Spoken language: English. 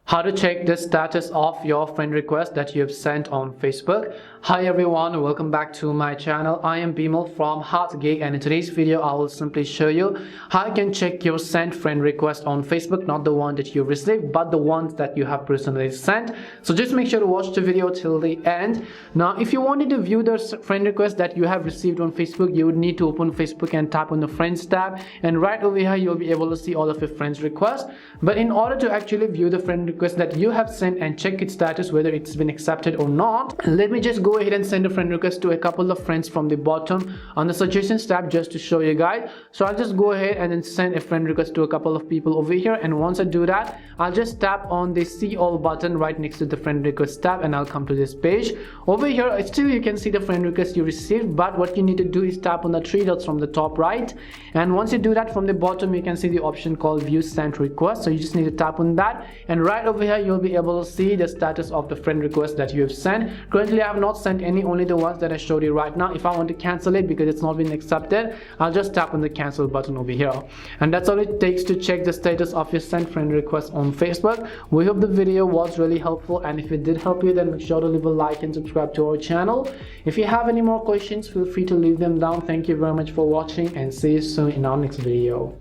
How to check the status of your friend request that you have sent on Facebook. Hi everyone, welcome back to my channel. I am Bimal from Geek, and in today's video I will simply show you how you can check your sent friend request on Facebook, not the one that you received but the ones that you have personally sent. So just make sure to watch the video till the end. Now if you wanted to view the friend request that you have received on Facebook, you would need to open Facebook and tap on the friends tab, and right over here you'll be able to see all of your friends requests. But in order to actually view the friend request that you have sent and check its status whether it's been accepted or not, let me just go ahead and send a friend request to a couple of friends from the bottom on the suggestions tab just to show you guys. So I'll just go ahead and then send a friend request to a couple of people over here, and once I do that I'll just tap on the see all button right next to the friend request tab, and I'll come to this page. Over here still you can see the friend request you received, but what you need to do is tap on the three dots from the top right, and once you do that, from the bottom you can see the option called view sent request. So you just need to tap on that, and right over here you'll be able to see the status of the friend request that you have sent. Currently I have not sent any, only the ones that I showed you right now. If I want to cancel it because it's not been accepted, I'll just tap on the cancel button over here, and that's all it takes to check the status of your sent friend request on Facebook. We hope the video was really helpful, and if it did help you, then make sure to leave a like and subscribe to our channel. If you have any more questions, feel free to leave them down. Thank you very much for watching, and see you soon in our next video.